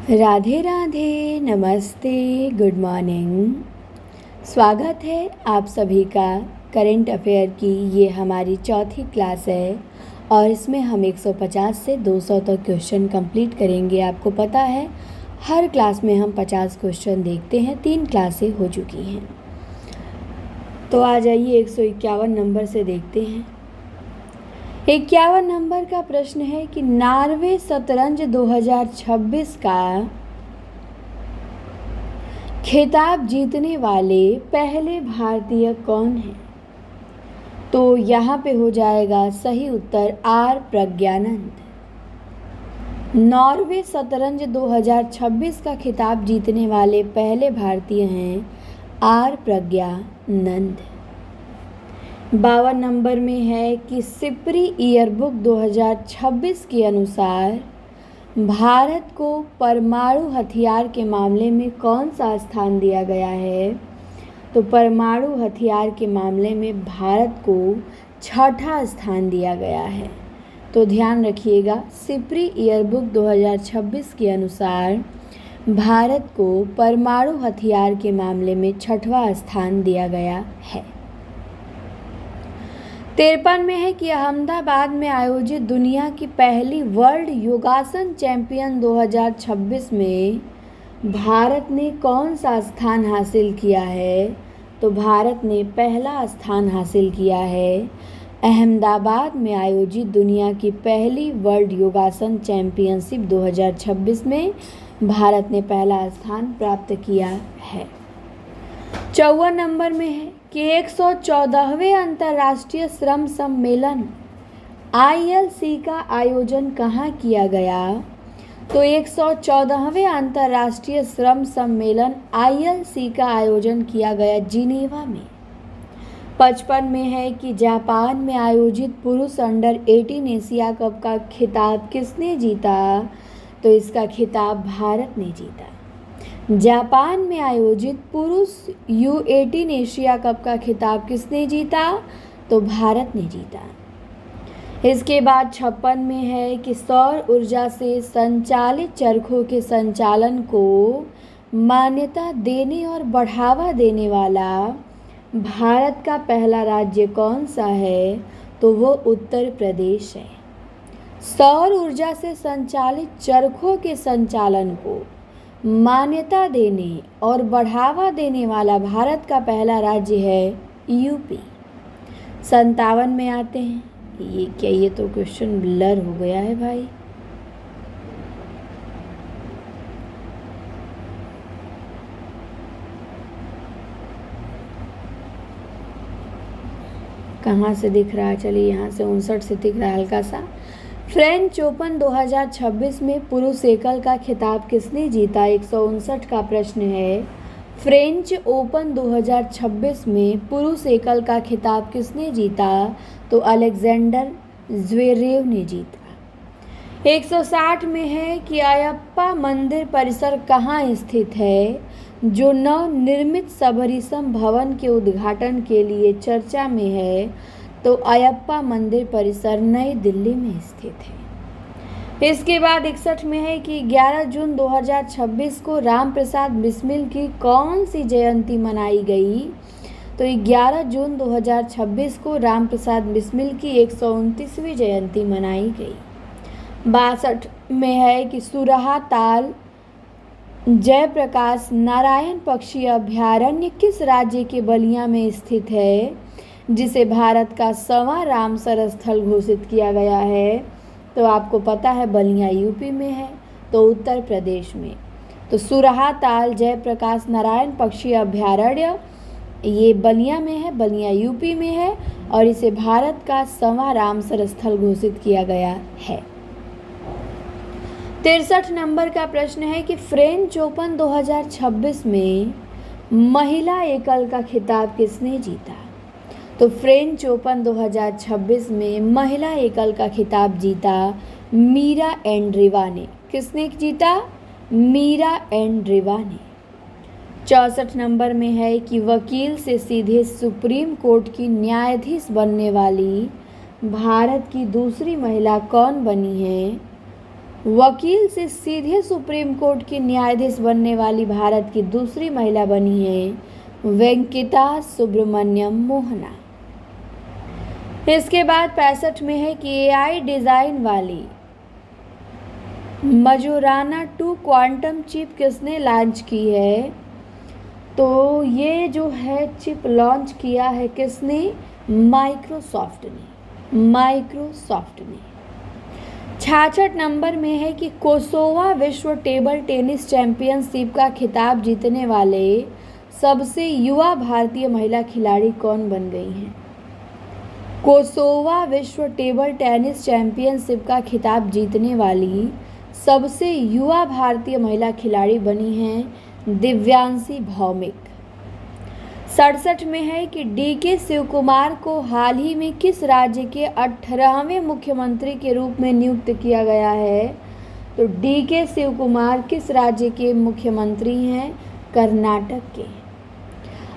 राधे राधे, नमस्ते, good morning. स्वागत है आप सभी का करंट अफेयर की ये हमारी चौथी क्लास है और इसमें हम 150 से 200 तक क्वेश्चन कंप्लीट करेंगे। आपको पता है हर क्लास में हम 50 क्वेश्चन देखते हैं, 3 क्लासें हो चुकी हैं। तो आ जाइए 151 नंबर से देखते हैं। 51 नंबर का प्रश्न है कि नॉर्वे शतरंज 2026 का खिताब जीतने वाले पहले भारतीय कौन हैं? तो यहाँ पे हो जाएगा सही उत्तर आर प्रज्ञानंद। नॉर्वे शतरंज 2026 का खिताब जीतने वाले पहले भारतीय हैं आर प्रज्ञानंद। 52 नंबर में है कि सिपरी ईयरबुक 2026 के अनुसार भारत को परमाणु हथियार के मामले में कौन सा स्थान दिया गया है? तो परमाणु हथियार के मामले में भारत को 6ठा स्थान दिया गया है। तो ध्यान रखिएगा, सिपरी ईयरबुक 2026 के अनुसार भारत को परमाणु हथियार के मामले में 6वां स्थान दिया गया है। 53 में है कि अहमदाबाद में आयोजित दुनिया की पहली वर्ल्ड योगासन चैंपियन 2026 में भारत ने कौन सा स्थान हासिल किया है? तो भारत ने पहला स्थान हासिल किया है। अहमदाबाद में आयोजित दुनिया की पहली वर्ल्ड योगासन चैंपियनशिप 2026 में भारत ने पहला स्थान प्राप्त किया है। 54 नंबर में है कि 114वें अंतर्राष्ट्रीय श्रम सम्मेलन ILC का आयोजन कहाँ किया गया? तो 114वें अंतर्राष्ट्रीय श्रम सम्मेलन ILC का आयोजन किया गया जिनेवा में। 55 में है कि जापान में आयोजित पुरुष अंडर 18 एशिया कप का खिताब किसने जीता? तो इसका खिताब भारत ने जीता। जापान में आयोजित पुरुष U18 एशिया कप का खिताब किसने जीता? तो भारत ने जीता। इसके बाद 56 में है कि सौर ऊर्जा से संचालित चरखों के संचालन को मान्यता देने और बढ़ावा देने वाला भारत का पहला राज्य कौन सा है? तो वो उत्तर प्रदेश है। सौर ऊर्जा से संचालित चरखों के संचालन को मान्यता देने और बढ़ावा देने वाला भारत का पहला राज्य है यूपी। 57 में आते हैं। ये क्या, ये तो क्वेश्चन ब्लर हो गया है भाई। कहाँ से दिख रहा है? चलिए यहाँ से 59 से दिख रहा है हल्का सा। फ्रेंच ओपन 2026 में पुरुष एकल का खिताब किसने जीता? 159 का प्रश्न है। फ्रेंच ओपन 2026 में पुरुष एकल का खिताब किसने जीता? तो अलेक्जेंडर ज़्वेरेव ने जीता। 160 में है कि अयप्पा मंदिर परिसर कहाँ स्थित है, जो नवनिर्मित सबरीसम भवन के उद्घाटन के लिए चर्चा में है? तो अयप्पा मंदिर परिसर नई दिल्ली में स्थित है। इसके बाद 61 में है कि 11 जून 2026 को राम प्रसाद बिस्मिल की कौन सी जयंती मनाई गई? तो 11 जून 2026 को राम प्रसाद बिस्मिल की 129वीं जयंती मनाई गई। 62 में है कि सुरहा ताल जयप्रकाश नारायण पक्षी अभयारण्य किस राज्य के बलिया में स्थित है, जिसे भारत का 1वां रामसर स्थल घोषित किया गया है? तो आपको पता है बलिया यूपी में है, तो उत्तर प्रदेश में। तो सुरहा ताल जयप्रकाश नारायण पक्षी अभयारण्य ये बलिया में है, बलिया यूपी में है और इसे भारत का 1वां रामसर स्थल घोषित किया गया है। 63 नंबर का प्रश्न है कि फ्रेंच ओपन 2026 में महिला एकल का खिताब किसने जीता? तो फ्रेंच ओपन 2026 में महिला एकल का खिताब जीता मीरा एंड्रीवा ने। किसने जीता? मीरा एंड्रीवा ने। 64 नंबर में है कि वकील से सीधे सुप्रीम कोर्ट की न्यायाधीश बनने वाली भारत की दूसरी महिला कौन बनी है? वकील से सीधे सुप्रीम कोर्ट की न्यायाधीश बनने वाली भारत की दूसरी महिला बनी है वेंकिता सुब्रमण्यम मोहना। इसके बाद 65 में है कि एआई डिज़ाइन वाली मजोराना 2 क्वांटम चिप किसने लॉन्च की है? तो ये जो है चिप लॉन्च किया है किसने? माइक्रोसॉफ्ट ने। 66 नंबर में है कि कोसोवा विश्व टेबल टेनिस चैंपियनशिप का खिताब जीतने वाले सबसे युवा भारतीय महिला खिलाड़ी कौन बन गई हैं? कोसोवा विश्व टेबल टेनिस चैंपियनशिप का खिताब जीतने वाली सबसे युवा भारतीय महिला खिलाड़ी बनी हैं दिव्यांशी भौमिक। 67 में है कि डीके शिव कुमार को हाल ही में किस राज्य के 18वें मुख्यमंत्री के रूप में नियुक्त किया गया है? तो डीके शिव कुमार किस राज्य के मुख्यमंत्री हैं? कर्नाटक के।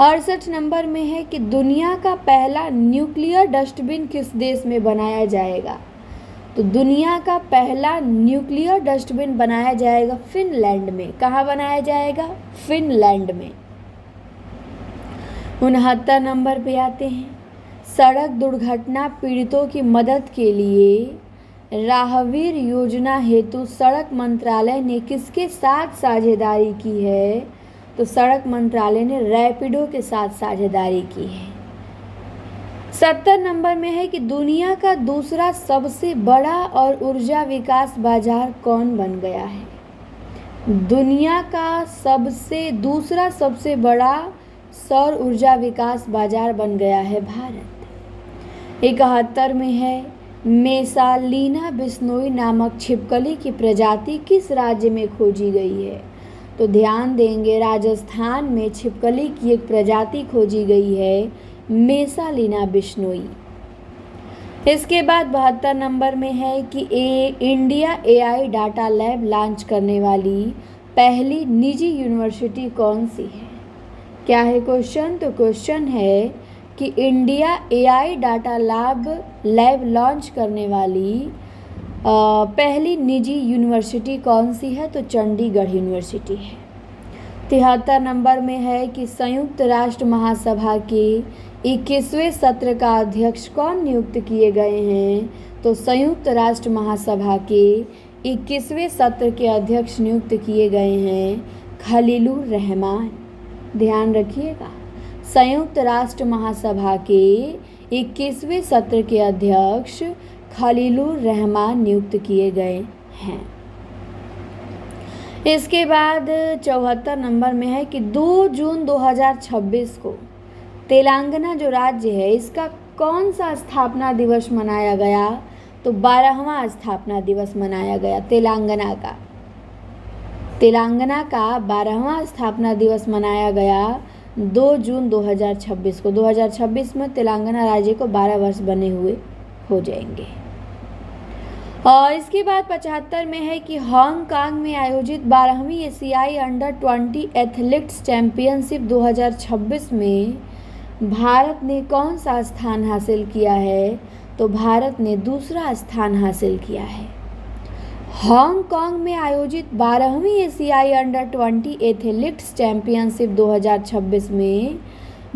68 नंबर में है कि दुनिया का पहला न्यूक्लियर डस्टबिन किस देश में बनाया जाएगा? तो दुनिया का पहला न्यूक्लियर डस्टबिन बनाया जाएगा फिनलैंड में। कहाँ बनाया जाएगा? फिनलैंड में। 69 नंबर पे आते हैं, सड़क दुर्घटना पीड़ितों की मदद के लिए राहवीर योजना हेतु सड़क मंत्रालय ने किसके साथ साझेदारी की है? तो सड़क मंत्रालय ने रैपिडो के साथ साझेदारी की है। 70 नंबर में है कि दुनिया का दूसरा सबसे बड़ा और ऊर्जा विकास बाजार कौन बन गया है? दुनिया का दूसरा सबसे बड़ा सौर ऊर्जा विकास बाजार बन गया है भारत। 71 में है मेसालीना बिश्नोई नामक छिपकली की प्रजाति किस राज्य में खोजी गई है? तो ध्यान देंगे, राजस्थान में छिपकली की एक प्रजाति खोजी गई है मेसालीना बिश्नोई। इसके बाद 72 नंबर में है कि India AI data lab launch करने वाली पहली निजी यूनिवर्सिटी कौन सी है? क्या है क्वेश्चन? तो क्वेश्चन है कि India AI data lab launch करने वाली पहली निजी यूनिवर्सिटी कौन सी है? तो चंडीगढ़ यूनिवर्सिटी है। 73 नंबर में है कि संयुक्त राष्ट्र महासभा के 21वें सत्र का अध्यक्ष कौन नियुक्त किए गए हैं? तो संयुक्त राष्ट्र महासभा के 21वें सत्र के अध्यक्ष नियुक्त किए गए हैं खलीलुर रहमान। ध्यान रखिएगा, संयुक्त राष्ट्र महासभा के 21वें सत्र के अध्यक्ष खलीलुर रहमान नियुक्त किए गए हैं। इसके बाद 74 नंबर में है कि 2 जून 2026 को तेलंगाना जो राज्य है इसका कौन सा स्थापना दिवस मनाया गया? तो 12वां स्थापना दिवस मनाया गया तेलंगाना का 12वां स्थापना दिवस मनाया गया 2 जून 2026 को। 2026 में तेलंगाना राज्य को 12 वर्ष बने हुए हो जाएंगे। और इसके बाद 75 में है कि हांगकांग में आयोजित 12वीं एशियाई अंडर 20 एथलेटिक्स चैंपियनशिप 2026 में भारत ने कौन सा स्थान हासिल किया है? तो भारत ने दूसरा स्थान हासिल किया है। हांगकांग में आयोजित 12वीं एशियाई अंडर 20 एथलेटिक्स चैंपियनशिप 2026 में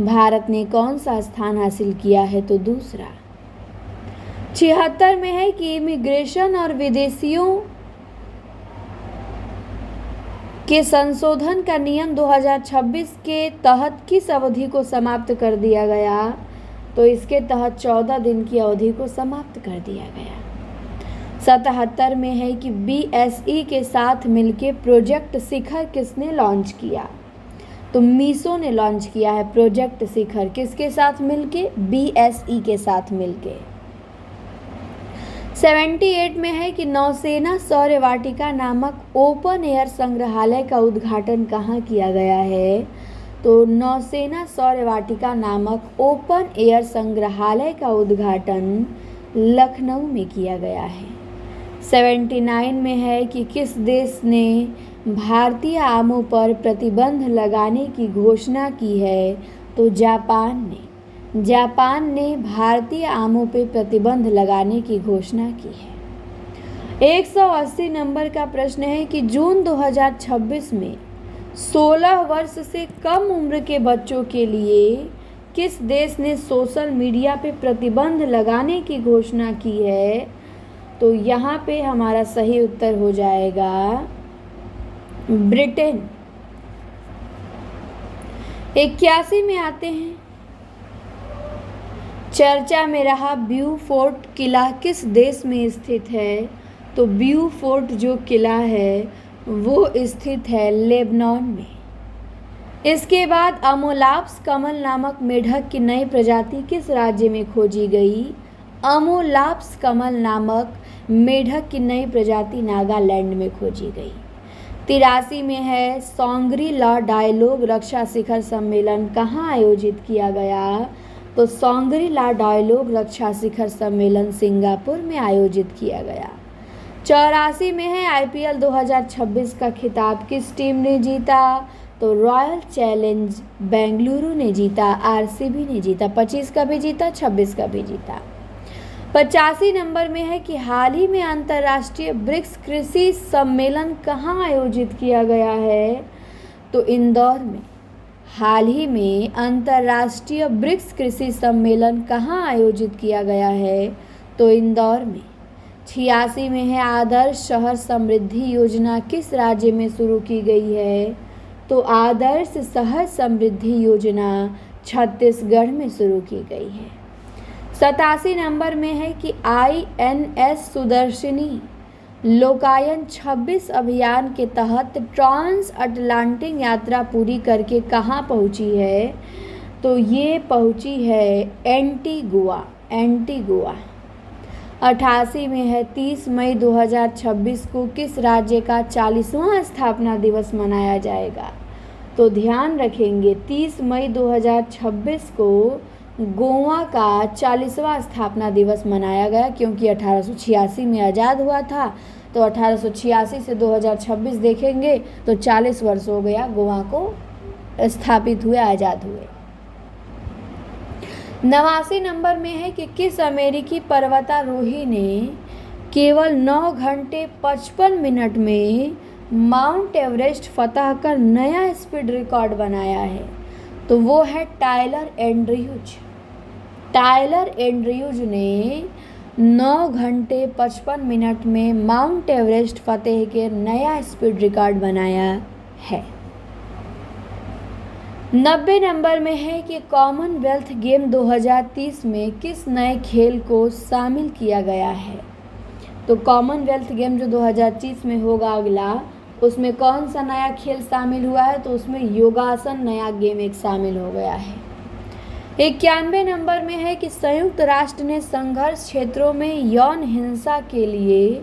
भारत ने कौन सा स्थान हासिल किया है? तो दूसरा। 76 में है कि इमिग्रेशन और विदेशियों के संशोधन का नियम 2026 के तहत किस अवधि को समाप्त कर दिया गया? तो इसके तहत 14 दिन की अवधि को समाप्त कर दिया गया। 77 में है कि बीएसई के साथ मिलके प्रोजेक्ट शिखर किसने लॉन्च किया? तो मीशो ने लॉन्च किया है प्रोजेक्ट शिखर। किसके साथ मिलके? बीएसई के साथ मिलके। 78 में है कि नौसेना सौर्य वाटिका नामक ओपन एयर संग्रहालय का उद्घाटन कहाँ किया गया है? तो नौसेना सौर्य वाटिका नामक ओपन एयर संग्रहालय का उद्घाटन लखनऊ में किया गया है। 79 में है कि किस देश ने भारतीय आमों पर प्रतिबंध लगाने की घोषणा की है? तो जापान ने भारतीय आमों पर प्रतिबंध लगाने की घोषणा की है। 180 नंबर का प्रश्न है कि जून 2026 में 16 वर्ष से कम उम्र के बच्चों के लिए किस देश ने सोशल मीडिया पे प्रतिबंध लगाने की घोषणा की है? तो यहाँ पे हमारा सही उत्तर हो जाएगा ब्रिटेन। 81 में आते हैं। चर्चा में रहा ब्यूफोर्ट किला किस देश में स्थित है? तो ब्यूफोर्ट जो किला है वो स्थित है लेबनान में। इसके बाद अमोलाप्स कमल नामक मेढक की नई प्रजाति किस राज्य में खोजी गई? अमोलाप्स कमल नामक मेढक की नई प्रजाति नागालैंड में खोजी गई। 83 में है सांग्री ला डायलॉग रक्षा शिखर सम्मेलन कहाँ आयोजित किया गया? तो सांग्री ला डायलॉग रक्षा शिखर सम्मेलन सिंगापुर में आयोजित किया गया। 84 में है आईपीएल 2026 का खिताब किस टीम ने जीता? तो रॉयल चैलेंज बेंगलुरु ने जीता, आरसीबी ने जीता। 25 का भी जीता, 26 का भी जीता। 85 नंबर में है कि हाल ही में अंतर्राष्ट्रीय ब्रिक्स कृषि सम्मेलन कहाँ आयोजित किया गया है? तो इंदौर में। हाल ही में अंतर्राष्ट्रीय ब्रिक्स कृषि सम्मेलन कहाँ आयोजित किया गया है? तो इंदौर में। 86 में है आदर्श शहर समृद्धि योजना किस राज्य में शुरू की गई है? तो आदर्श शहर समृद्धि योजना छत्तीसगढ़ में शुरू की गई है। 87 नंबर में है कि INS सुदर्शनी लोकायन 26 अभियान के तहत ट्रांस अटलांटिक यात्रा पूरी करके कहाँ पहुँची है? तो ये पहुँची है एंटीगुआ। 88 में है 30 मई 2026 को किस राज्य का 40वां स्थापना दिवस मनाया जाएगा? तो ध्यान रखेंगे 30 मई 2026 को गोवा का 40वां स्थापना दिवस मनाया गया, क्योंकि 1886 में आज़ाद हुआ था। तो 1886 से 2026 देखेंगे तो 40 वर्ष हो गया गोवा को स्थापित हुए, आज़ाद हुए। 89 नंबर में है कि किस अमेरिकी पर्वतारोही ने केवल 9 घंटे 55 मिनट में माउंट एवरेस्ट फतह कर नया स्पीड रिकॉर्ड बनाया है? तो वो है टायलर एंड्रयूज। टायलर एंड्रयूज ने 9 घंटे 55 मिनट में माउंट एवरेस्ट फतेह के नया स्पीड रिकॉर्ड बनाया है। 90 नंबर में है कि कॉमनवेल्थ गेम 2030 में किस नए खेल को शामिल किया गया है? तो कॉमनवेल्थ गेम जो 2030 में होगा अगला, उसमें कौन सा नया खेल शामिल हुआ है? तो उसमें योगासन नया गेम एक शामिल हो गया है। 91 नंबर में है कि संयुक्त राष्ट्र ने संघर्ष क्षेत्रों में यौन हिंसा के लिए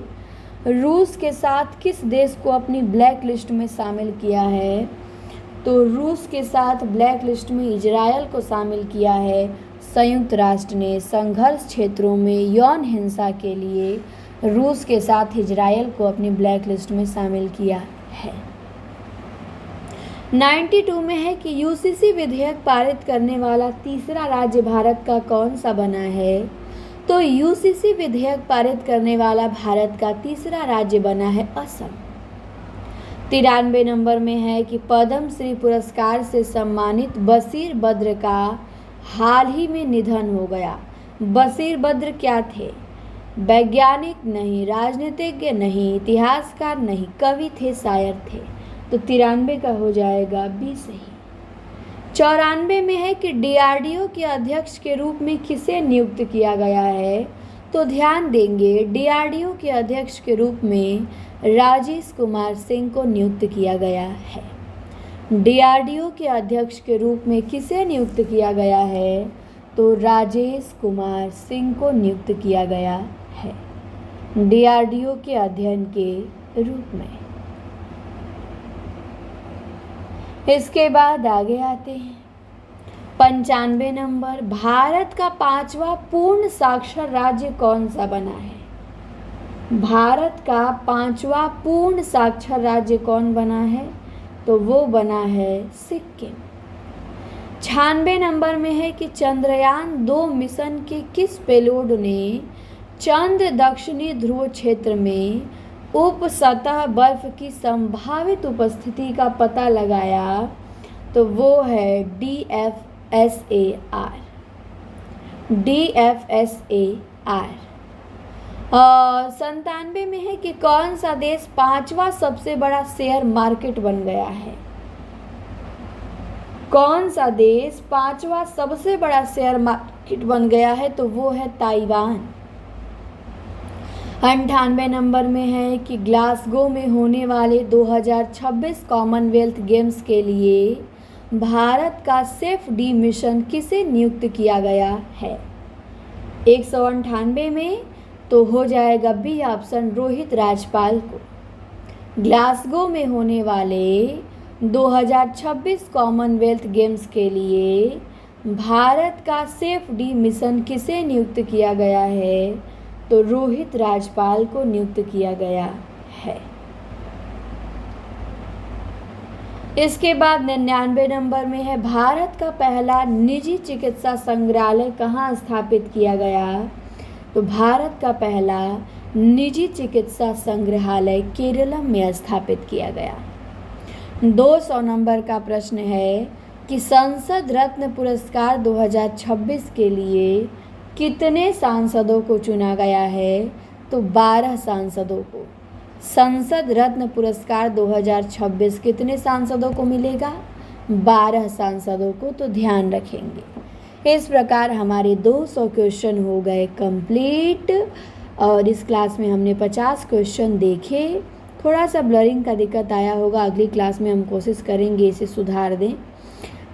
रूस के साथ किस देश को अपनी ब्लैक लिस्ट में शामिल किया है? तो रूस के साथ ब्लैक लिस्ट में इजरायल को शामिल किया है। संयुक्त राष्ट्र ने संघर्ष क्षेत्रों में यौन हिंसा के लिए रूस के साथ इजरायल को अपनी ब्लैक लिस्ट में शामिल किया है। 92 में है कि यूसीसी विधेयक पारित करने वाला तीसरा राज्य भारत का कौन सा बना है? तो यूसीसी विधेयक पारित करने वाला भारत का तीसरा राज्य बना है असम। 93 नंबर में है कि पद्म श्री पुरस्कार से सम्मानित बशीर बद्र का हाल ही में निधन हो गया। बशीर बद्र क्या थे? वैज्ञानिक नहीं, राजनीतिज्ञ नहीं, इतिहासकार नहीं, कवि थे, शायर थे। तो 93 का हो जाएगा बी सही। 94 में है कि डीआरडीओ के अध्यक्ष के रूप में किसे नियुक्त किया गया है? तो ध्यान देंगे डीआरडीओ के अध्यक्ष के रूप में राजेश कुमार सिंह को नियुक्त किया गया है। डीआरडीओ के अध्यक्ष के रूप में किसे नियुक्त किया गया है? तो राजेश कुमार सिंह को नियुक्त किया गया है डीआरडीओ के अध्ययन के रूप में। इसके बाद आगे आते हैं 95 नंबर, भारत का 5वां पूर्ण साक्षर राज्य कौन सा बना है? भारत का 5वां पूर्ण साक्षर राज्य कौन बना है? तो वो बना है सिक्किम। 96 नंबर में है कि चंद्रयान 2 मिशन के किस पेलोड ने चंद्र दक्षिणी ध्रुव क्षेत्र में उप सतह बर्फ की संभावित उपस्थिति का पता लगाया, तो वो है DFSAR। DFSAR 97 में है कि कौन सा देश 5वां सबसे बड़ा शेयर मार्केट बन गया है। कौन सा देश 5वां सबसे बड़ा शेयर मार्केट बन गया है, तो वो है ताइवान। 98 नंबर में है कि ग्लासगो में होने वाले 2026 कॉमनवेल्थ गेम्स के लिए भारत का सेफ-डी मिशन किसे नियुक्त किया गया है। 198 में तो हो जाएगा बी ऑप्शन, रोहित राजपाल को। ग्लासगो में होने वाले 2026 कॉमनवेल्थ गेम्स के लिए भारत का सेफ-डी मिशन किसे नियुक्त किया गया है, तो रोहित राजपाल को नियुक्त किया गया है। इसके बाद 99 नंबर में है भारत का पहला निजी चिकित्सा संग्रहालय कहाँ स्थापित किया गया, तो भारत का पहला निजी चिकित्सा संग्रहालय केरलम में स्थापित किया गया। 200 नंबर का प्रश्न है कि संसद रत्न पुरस्कार 2026 के लिए कितने सांसदों को चुना गया है, तो 12 सांसदों को। संसद रत्न पुरस्कार 2026 कितने सांसदों को मिलेगा, 12 सांसदों को, तो ध्यान रखेंगे। इस प्रकार हमारे 200 क्वेश्चन हो गए कंप्लीट और इस क्लास में हमने 50 क्वेश्चन देखे। थोड़ा सा ब्लरिंग का दिक्कत आया होगा, अगली क्लास में हम कोशिश करेंगे इसे सुधार दें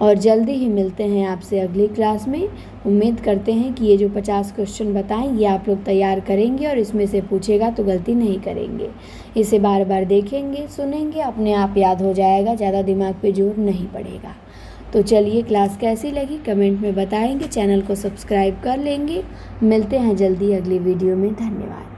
और जल्दी ही मिलते हैं आपसे अगली क्लास में। उम्मीद करते हैं कि ये जो 50 क्वेश्चन बताएं ये आप लोग तैयार करेंगे और इसमें से पूछेगा तो गलती नहीं करेंगे। इसे बार बार देखेंगे, सुनेंगे, अपने आप याद हो जाएगा, ज़्यादा दिमाग पे जोर नहीं पड़ेगा। तो चलिए, क्लास कैसी लगी कमेंट में बताएंगे, चैनल को सब्सक्राइब कर लेंगे। मिलते हैं जल्दी अगली वीडियो में। धन्यवाद।